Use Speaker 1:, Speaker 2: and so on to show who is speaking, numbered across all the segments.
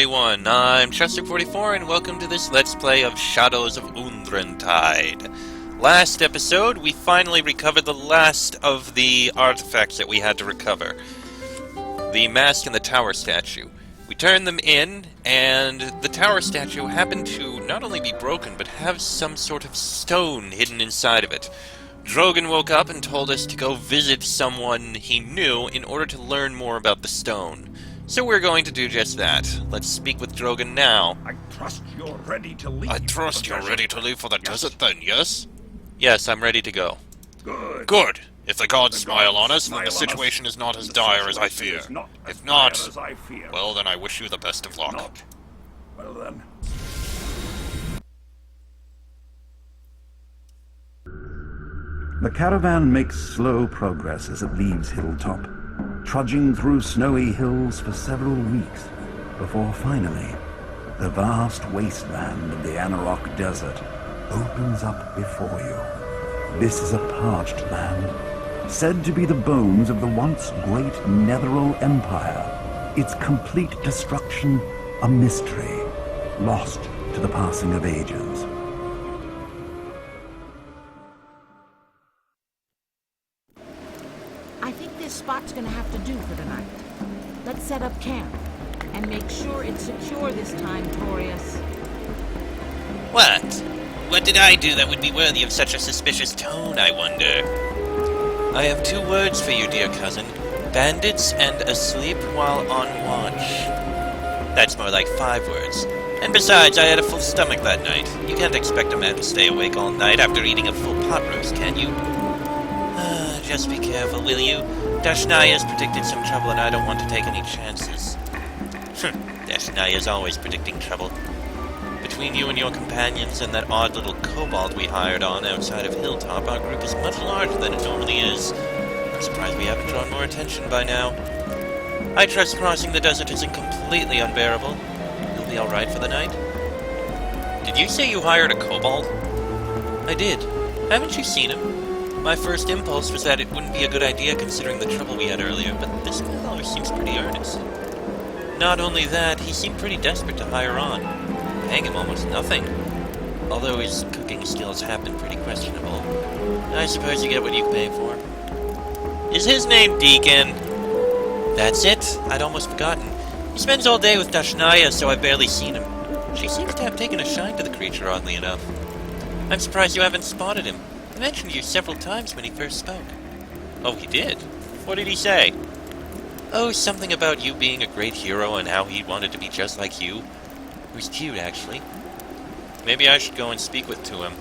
Speaker 1: everyone, I'm Chester44 and welcome to this Let's Play of Shadows of Undrentide. Last episode, we finally recovered the last of the artifacts that we had to recover. The mask and the tower statue. We turned them in, and the tower statue happened to not only be broken, but have some sort of stone hidden inside of it. Drogan woke up and told us to go visit someone he knew in order to learn more about the stone. So we're going to do just that. Let's speak with Drogan now.
Speaker 2: I trust you're ready to leave.
Speaker 1: I trust you're ready to leave for the desert then, yes? Yes, I'm ready to go.
Speaker 2: Good.
Speaker 1: Good. If the gods smile on us, then the situation is not as dire as I fear. If not, well then I wish you the best of luck.
Speaker 2: Not. Well then.
Speaker 3: The caravan makes slow progress as it leaves Hilltop, trudging through snowy hills for several weeks, before finally, the vast wasteland of the Anarok Desert opens up before you. This is a parched land, said to be the bones of the once great Netheril Empire, its complete destruction a mystery, lost to the passing of ages.
Speaker 4: I think this spot's gonna have to do for tonight. Let's set up camp, and make sure it's secure this time, Torius.
Speaker 1: What? What did I do that would be worthy of such a suspicious tone, I wonder? I have 2 words for you, dear cousin. Bandits and asleep while on watch. That's more like 5 words. And besides, I had a full stomach that night. You can't expect a man to stay awake all night after eating a full pot roast, can you? Just be careful, will you? Dashnaya's predicted some trouble and I don't want to take any chances. Dashnaya's always predicting trouble. Between you and your companions and that odd little kobold we hired on outside of Hilltop, our group is much larger than it normally is. I'm surprised we haven't drawn more attention by now. I trust crossing the desert isn't completely unbearable. You'll be alright for the night? Did you say you hired a kobold? I did. Haven't you seen him? My first impulse was that it wouldn't be a good idea considering the trouble we had earlier, but this fellow seems pretty earnest. Not only that, he seemed pretty desperate to hire on, paying him almost nothing. Although his cooking skills have been pretty questionable. I suppose you get what you pay for. Is his name Deacon? That's it. I'd almost forgotten. He spends all day with Dashnaya, so I've barely seen him. She seems to have taken a shine to the creature, oddly enough. I'm surprised you haven't spotted him. He mentioned you several times when he first spoke. Oh, he did? What did he say? Oh, something about you being a great hero and how he wanted to be just like you. It was cute, actually. Maybe I should go and speak to him.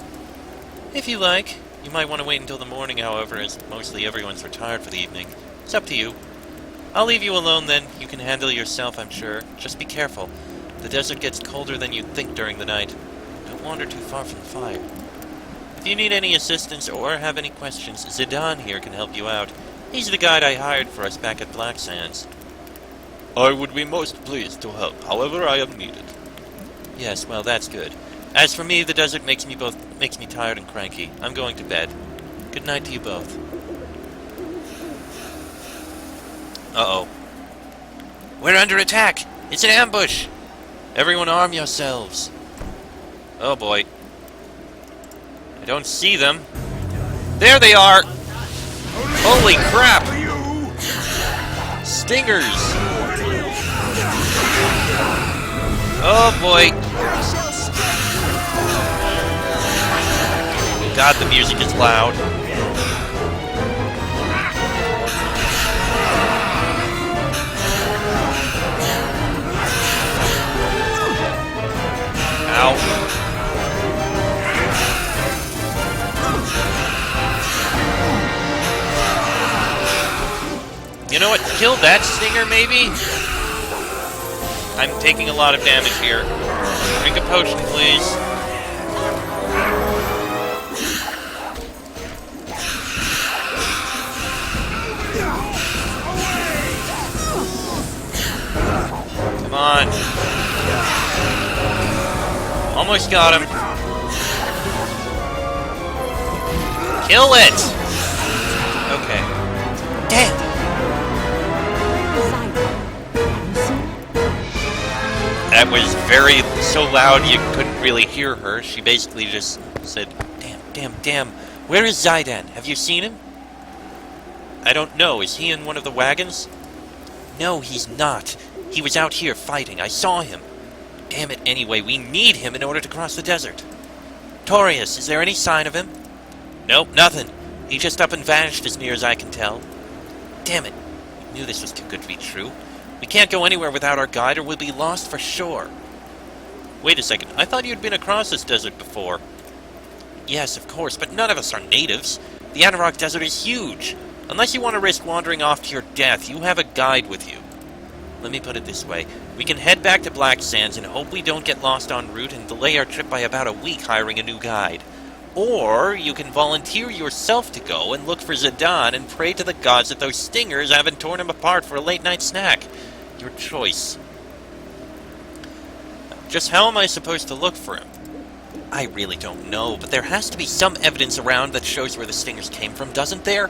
Speaker 1: If you like. You might want to wait until the morning, however, as mostly everyone's retired for the evening. It's up to you. I'll leave you alone then. You can handle it yourself, I'm sure. Just be careful. The desert gets colder than you'd think during the night. Don't wander too far from the fire. If you need any assistance or have any questions, Zidane here can help you out. He's the guide I hired for us back at Black Sands. I would be most pleased to help, however I am needed. Yes, well, that's good. As for me, the desert makes me tired and cranky. I'm going to bed. Good night to you both. Uh-oh. We're under attack! It's an ambush! Everyone arm yourselves. Oh boy. I don't see them. There they are! Holy crap! Stingers! Oh boy! God, the music is loud. Ow. You know what? Kill that stinger, maybe? I'm taking a lot of damage here. Drink a potion, please. Come on. Almost got him. Kill it! Okay. Damn! That was so loud you couldn't really hear her. She basically just said, damn. Where is Zidane? Have you seen him? I don't know. Is he in one of the wagons? No, he's not. He was out here fighting. I saw him. Damn it, anyway, we need him in order to cross the desert. Torius, is there any sign of him? Nope, nothing. He just up and vanished as near as I can tell. Damn it. I knew this was too good to be true. We can't go anywhere without our guide or we'll be lost for sure. Wait a second, I thought you'd been across this desert before. Yes, of course, but none of us are natives. The Anarok Desert is huge. Unless you want to risk wandering off to your death, you have a guide with you. Let me put it this way. We can head back to Black Sands and hope we don't get lost en route and delay our trip by about a week hiring a new guide. Or you can volunteer yourself to go and look for Zidane and pray to the gods that those stingers haven't torn him apart for a late-night snack. Your choice. Just how am I supposed to look for him? I really don't know, but there has to be some evidence around that shows where the stingers came from, doesn't there?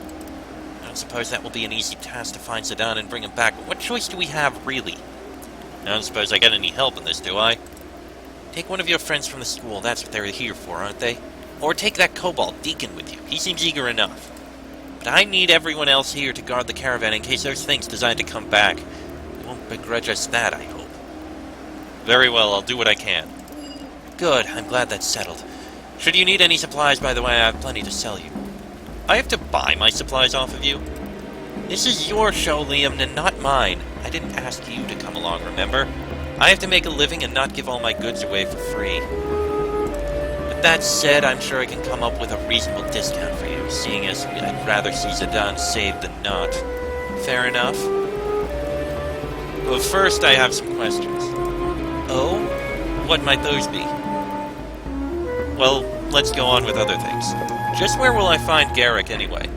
Speaker 1: I don't suppose that will be an easy task to find Zidane and bring him back, but what choice do we have, really? I don't suppose I get any help in this, do I? Take one of your friends from the school, that's what they're here for, aren't they? Or take that kobold Deacon with you, he seems eager enough. But I need everyone else here to guard the caravan in case those things decide to come back. They won't begrudge us that, I hope. Very well, I'll do what I can. Good, I'm glad that's settled. Should you need any supplies, by the way, I have plenty to sell you. I have to buy my supplies off of you? This is your show, Liam, and not mine. I didn't ask you to come along, remember? I have to make a living and not give all my goods away for free. With that said, I'm sure I can come up with a reasonable discount for you, seeing as I'd rather see Zidane saved than not. Fair enough? But first, I have some questions. Oh? What might those be? Well, let's go on with other things. Just where will I find Garrick, anyway?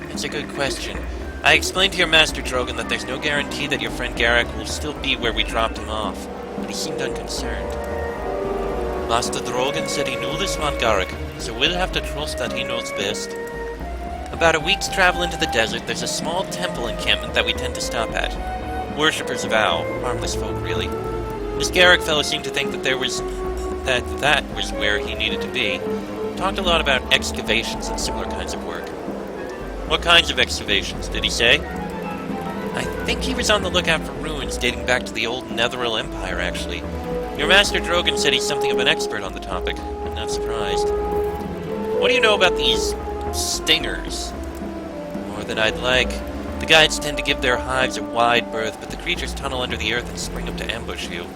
Speaker 1: That's a good question. I explained to your Master Drogon that there's no guarantee that your friend Garrick will still be where we dropped him off, but he seemed unconcerned. Master Drogon said he knew this man Garrick, so we'll have to trust that he knows best. About a week's travel into the desert, there's a small temple encampment that we tend to stop at. Worshippers of Ao, harmless folk, really. This Garrick fellow seemed to think that that was where he needed to be. Talked a lot about excavations and similar kinds of work. What kinds of excavations, did he say? I think he was on the lookout for ruins dating back to the old Netheril Empire, actually. Your Master Drogon said he's something of an expert on the topic. I'm not surprised. What do you know about these stingers? More than I'd like. The guides tend to give their hives a wide berth, but the creatures tunnel under the earth and spring up to ambush you.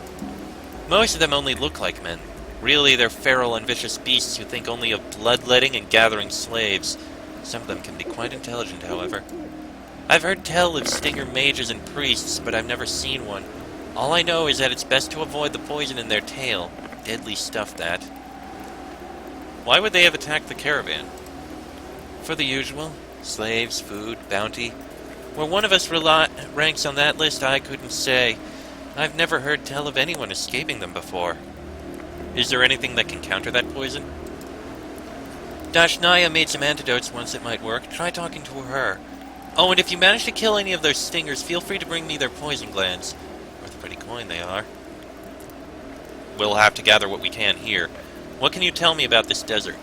Speaker 1: Most of them only look like men. Really, they're feral and vicious beasts who think only of bloodletting and gathering slaves. Some of them can be quite intelligent, however. I've heard tell of stinger mages and priests, but I've never seen one. All I know is that it's best to avoid the poison in their tail. Deadly stuff, that. Why would they have attacked the caravan? For the usual. Slaves, food, bounty. Where one of us ranks on that list, I couldn't say. I've never heard tell of anyone escaping them before. Is there anything that can counter that poison? Dashnaya made some antidotes once that might work. Try talking to her. Oh, and if you manage to kill any of those stingers, feel free to bring me their poison glands. Worth a pretty coin they are. We'll have to gather what we can here. What can you tell me about this desert?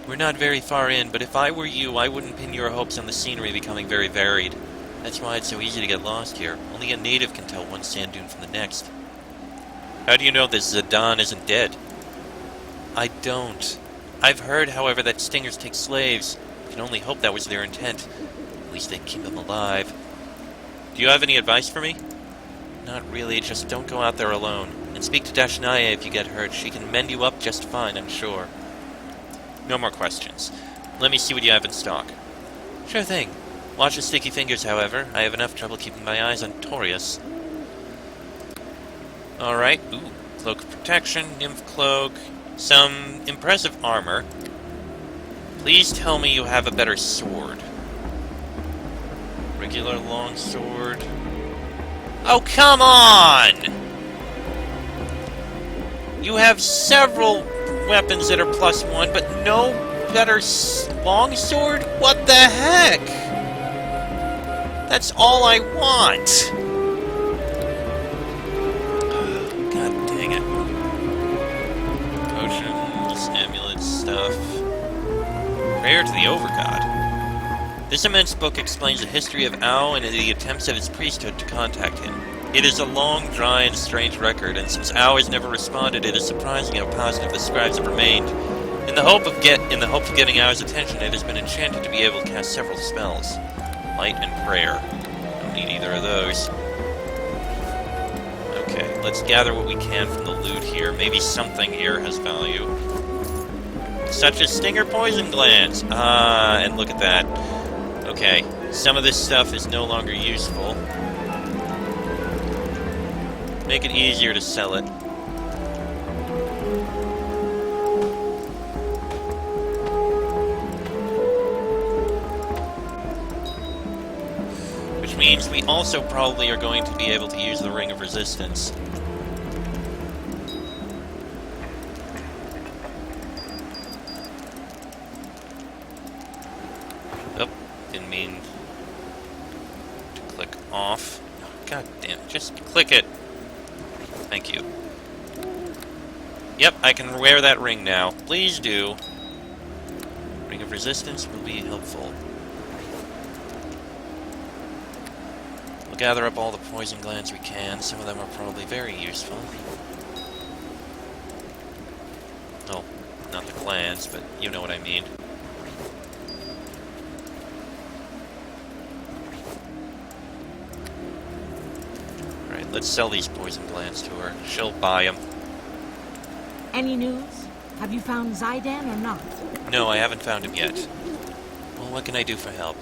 Speaker 1: We're not very far in, but if I were you, I wouldn't pin your hopes on the scenery becoming very varied. That's why it's so easy to get lost here. Only a native can tell one sand dune from the next. How do you know this Zidane isn't dead? I don't. I've heard, however, that stingers take slaves. I can only hope that was their intent. At least they'd keep them alive. Do you have any advice for me? Not really, just don't go out there alone. And speak to Dashnaya if you get hurt. She can mend you up just fine, I'm sure. No more questions. Let me see what you have in stock. Sure thing. Watch your sticky fingers, however. I have enough trouble keeping my eyes on Torius. Alright, cloak of protection, nymph cloak, some impressive armor. Please tell me you have a better sword. Regular long sword. Oh, come on! You have several weapons that are +1, but no better long sword? What the heck? That's all I want. This immense book explains the history of Ao and the attempts of his priesthood to contact him. It is a long, dry, and strange record, and since Ao has never responded, it is surprising how positive the scribes have remained. In the hope of getting Ao's attention, it has been enchanted to be able to cast several spells. Light and prayer. Don't need either of those. Okay, let's gather what we can from the loot here. Maybe something here has value. Such as stinger poison glands. Ah, and look at that. Okay, some of this stuff is no longer useful. Make it easier to sell it. Which means we also probably are going to be able to use the Ring of Resistance. Oh, didn't mean to click off. God damn, just click it. Thank you. Yep, I can wear that ring now. Please do. Ring of Resistance will be helpful. We'll gather up all the poison glands we can. Some of them are probably very useful. Oh, not the glands, but you know what I mean. Alright, let's sell these poison glands to her. She'll buy them.
Speaker 4: Any news? Have you found Zaidan or not?
Speaker 1: No, I haven't found him yet. Well, what can I do for help?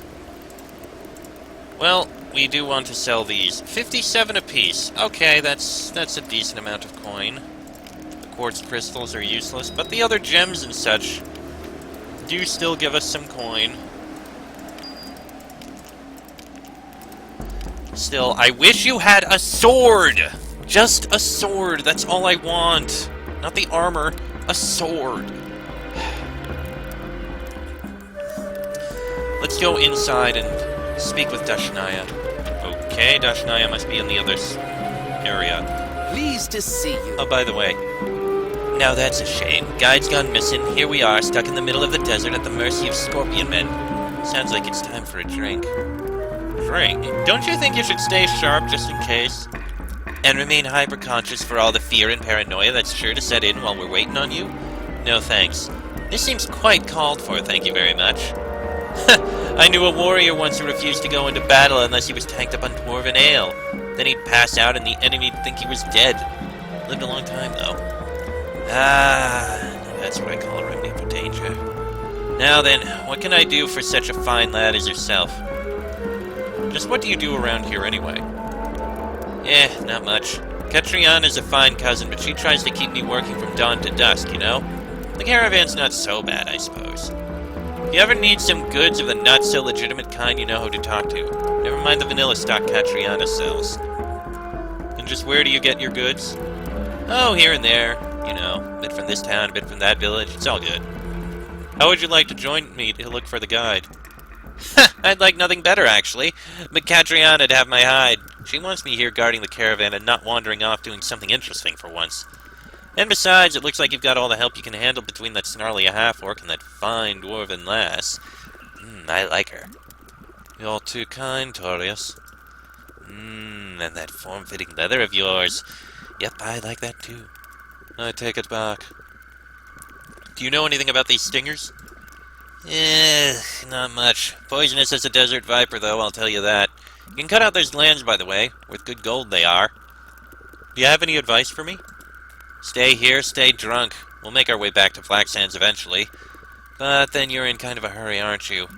Speaker 1: Well, we do want to sell these. 57 apiece. Okay, that's a decent amount of coin. The quartz crystals are useless, but the other gems and such do still give us some coin. Still, I wish you had a sword! Just a sword, that's all I want. Not the armor, a sword. Let's go inside and speak with Dashnaya. Okay, Dashnaya must be in the other area.
Speaker 5: Pleased to see you.
Speaker 1: Oh, by the way. Now that's a shame. Guide's gone missing. Here we are, stuck in the middle of the desert at the mercy of scorpion men. Sounds like it's time for a drink. Drink? Don't you think you should stay sharp just in case? And remain hyper-conscious for all the fear and paranoia that's sure to set in while we're waiting on you? No thanks. This seems quite called for, thank you very much. I knew a warrior once who refused to go into battle unless he was tanked up on dwarven ale. Then he'd pass out and the enemy'd think he was dead. Lived a long time, though. Ah, that's what I call a remedy for danger. Now then, what can I do for such a fine lad as yourself? Just what do you do around here, anyway? Not much. Katriana's a fine cousin, but she tries to keep me working from dawn to dusk, you know? The caravan's not so bad, I suppose. If you ever need some goods of the not-so-legitimate kind, you know who to talk to. Never mind the vanilla stock Katriana sells. And just where do you get your goods? Oh, here and there. You know, a bit from this town, a bit from that village. It's all good. How would you like to join me to look for the guide? I'd like nothing better, actually. But Katriana'd have my hide. She wants me here guarding the caravan and not wandering off doing something interesting for once. And besides, it looks like you've got all the help you can handle between that snarly half-orc and that fine dwarven lass. I like her. You're too kind, Torius. And that form-fitting leather of yours. Yep, I like that too. I take it back. Do you know anything about these stingers? Not much. Poisonous as a desert viper, though, I'll tell you that. You can cut out those glands, by the way. Worth good gold they are. Do you have any advice for me? Stay here, stay drunk. We'll make our way back to Black Sands eventually. But then you're in kind of a hurry, aren't you?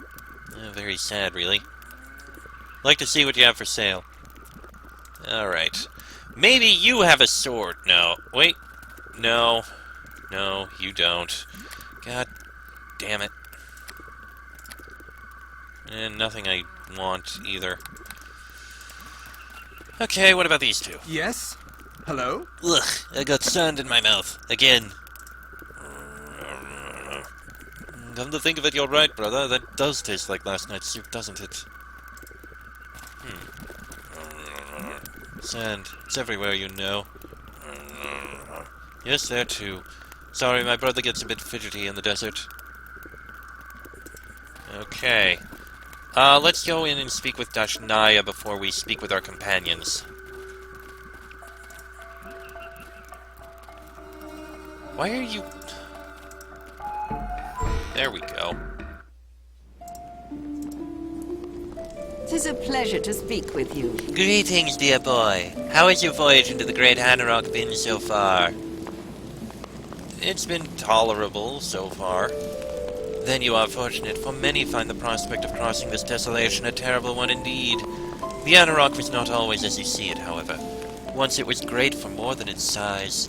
Speaker 1: Very sad, really. Like to see what you have for sale. Alright. Maybe you have a sword. No. Wait. No. No, you don't. God damn it. And nothing I want, either. Okay, what about these two?
Speaker 5: Yes? Hello?
Speaker 1: Ugh, I got sand in my mouth. Again. Come to think of it, you're right, brother. That does taste like last night's soup, doesn't it? Sand. It's everywhere, you know. Yes, there too. Sorry, my brother gets a bit fidgety in the desert. Okay. Let's go in and speak with Dashnaya before we speak with our companions. Why are you... There we go.
Speaker 6: 'Tis a pleasure to speak with you.
Speaker 1: Greetings, dear boy. How has your voyage into the Great Hanorok been so far? It's been tolerable so far. Then you are fortunate, for many find the prospect of crossing this desolation a terrible one indeed. The Hanorok was not always as you see it, however. Once it was great for more than its size.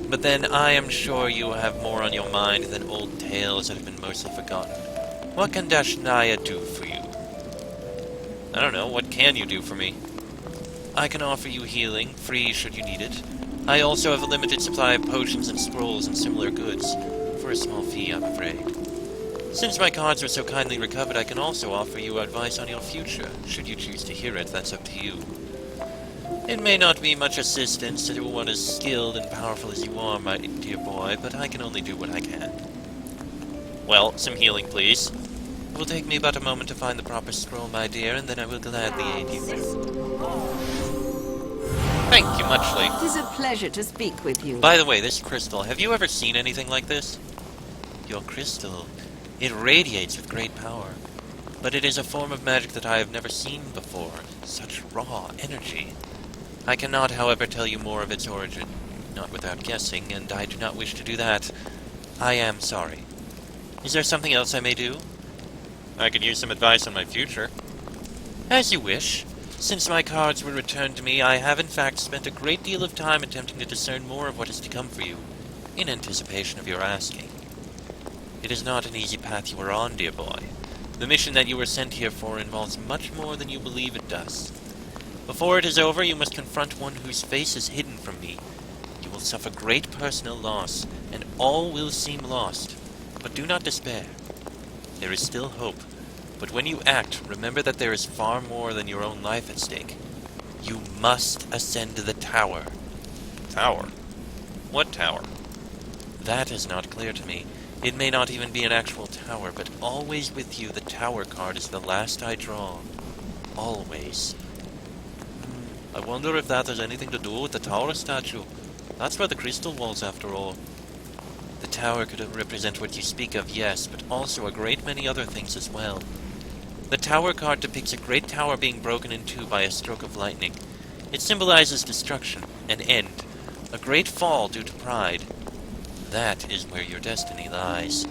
Speaker 1: But then I am sure you have more on your mind than old tales that have been mostly forgotten. What can Dashnaya do for you? I don't know, what can you do for me? I can offer you healing, free should you need it. I also have a limited supply of potions and scrolls and similar goods, for a small fee, I'm afraid. Since my cards were so kindly recovered, I can also offer you advice on your future. Should you choose to hear it, that's up to you. It may not be much assistance to one as skilled and powerful as you are, my dear boy, but I can only do what I can. Well, some healing, please. It will take me but a moment to find the proper scroll, my dear, and then I will gladly aid you. Thank you muchly.
Speaker 6: 'Tis a pleasure to speak with you.
Speaker 1: By the way, this crystal, have you ever seen anything like this? Your crystal, it radiates with great power, but it is a form of magic that I have never seen before. Such raw energy. I cannot, however, tell you more of its origin, not without guessing, and I do not wish to do that. I am sorry. Is there something else I may do? I could use some advice on my future. As you wish. Since my cards were returned to me, I have in fact spent a great deal of time attempting to discern more of what is to come for you, in anticipation of your asking. It is not an easy path you are on, dear boy. The mission that you were sent here for involves much more than you believe it does. Before it is over, you must confront one whose face is hidden from me. You will suffer great personal loss, and all will seem lost. But do not despair. There is still hope. But when you act, remember that there is far more than your own life at stake. You must ascend the tower. Tower? What tower? That is not clear to me. It may not even be an actual tower, but always with you the tower card is the last I draw. Always. I wonder if that has anything to do with the tower statue. That's where the crystal was, after all. The tower could represent what you speak of, yes, but also a great many other things as well. The tower card depicts a great tower being broken in two by a stroke of lightning. It symbolizes destruction, an end, a great fall due to pride. That is where your destiny lies.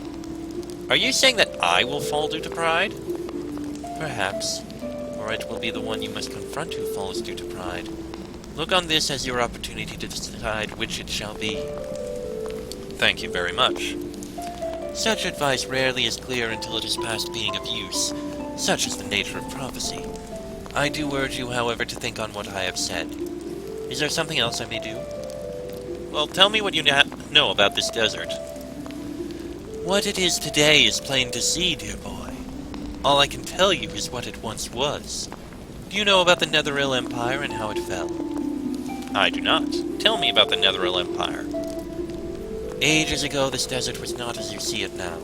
Speaker 1: Are you saying that I will fall due to pride? Perhaps. Or it will be the one you must confront who falls due to pride. Look on this as your opportunity to decide which it shall be. Thank you very much. Such advice rarely is clear until it is past being of use. Such is the nature of prophecy. I do urge you, however, to think on what I have said. Is there something else I may do? Well, tell me what you know about this desert. What it is today is plain to see, dear boy. All I can tell you is what it once was. Do you know about the Netheril Empire and how it fell? I do not. Tell me about the Netheril Empire. Ages ago, this desert was not as you see it now.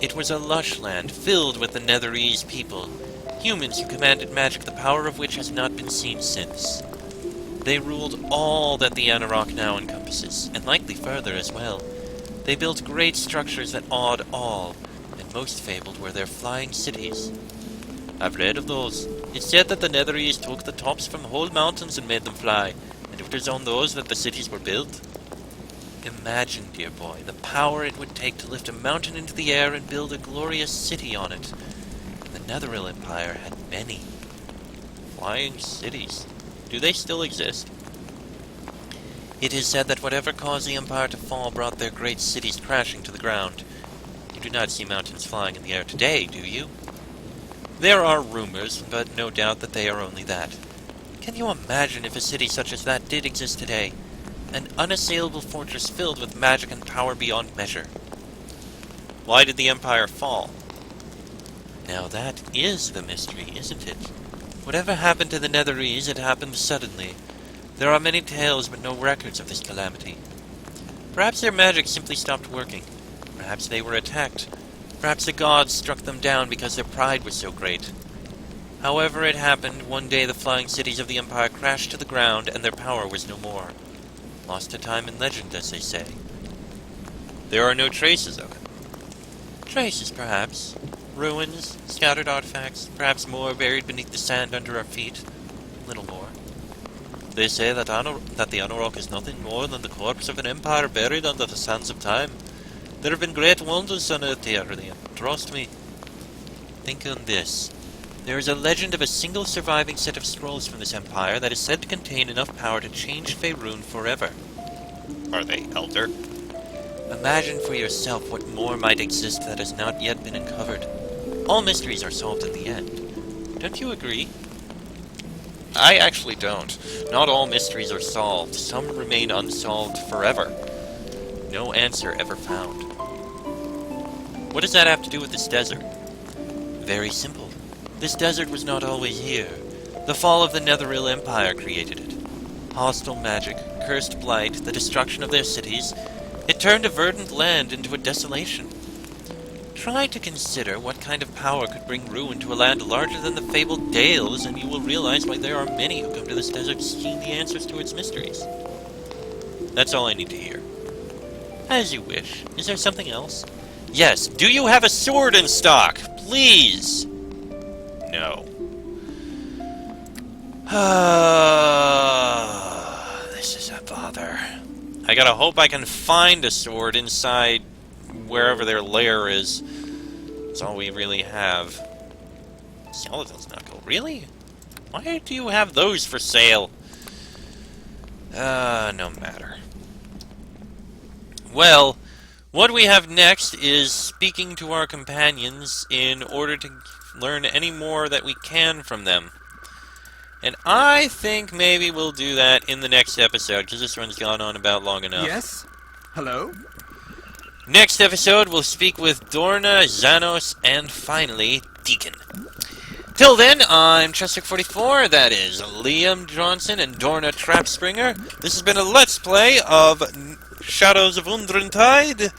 Speaker 1: It was a lush land filled with the Netherese people, humans who commanded magic the power of which has not been seen since. They ruled all that the Hanorok now encompasses, and likely further as well. They built great structures that awed all, and most fabled were their flying cities. I've read of those. It's said that the Netherese took the tops from whole mountains and made them fly, and it was on those that the cities were built. Imagine, dear boy, the power it would take to lift a mountain into the air and build a glorious city on it. The Netheril Empire had many. Flying cities. Do they still exist? It is said that whatever caused the Empire to fall brought their great cities crashing to the ground. You do not see mountains flying in the air today, do you? There are rumors, but no doubt that they are only that. Can you imagine if a city such as that did exist today? An unassailable fortress filled with magic and power beyond measure. Why did the Empire fall? Now that is the mystery, isn't it? Whatever happened to the Netherese, it happened suddenly. There are many tales, but no records of this calamity. Perhaps their magic simply stopped working. Perhaps they were attacked. Perhaps the gods struck them down because their pride was so great. However it happened, one day the flying cities of the Empire crashed to the ground and their power was no more. Lost to time and legend, as they say. There are no traces of it. Traces, perhaps. Ruins, scattered artifacts, perhaps more buried beneath the sand under our feet. Little more. They say that the Anorok is nothing more than the corpse of an empire buried under the sands of time. There have been great wonders on Earth here, Liam. Trust me. Think on this. There is a legend of a single surviving set of scrolls from this empire that is said to contain enough power to change Faerun forever. Are they elder? Imagine for yourself what more might exist that has not yet been uncovered. All mysteries are solved in the end. Don't you agree? I actually don't. Not all mysteries are solved. Some remain unsolved forever. No answer ever found. What does that have to do with this desert? Very simple. This desert was not always here. The fall of the Netheril Empire created it. Hostile magic, cursed blight, the destruction of their cities. It turned a verdant land into a desolation. Try to consider what kind of power could bring ruin to a land larger than the fabled Dales, and you will realize why there are many who come to this desert seeking the answers to its mysteries. That's all I need to hear. As you wish. Is there something else? Yes. Do you have a sword in stock? Please. No. This is a bother. I gotta hope I can find a sword inside wherever their lair is. That's all we really have. Skeleton's knuckle. Really? Why do you have those for sale? No matter. Well, what we have next is speaking to our companions in order to learn any more that we can from them. And I think maybe we'll do that in the next episode, because this one's gone on about long enough.
Speaker 5: Yes? Hello?
Speaker 1: Next episode, we'll speak with Dorna, Xanos, and finally, Deacon. Till then, I'm Chester44, that is Liam Johnson and Dorna Trapspringer. This has been a Let's Play of Shadows of Undrentide,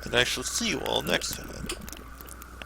Speaker 1: and I shall see you all next time.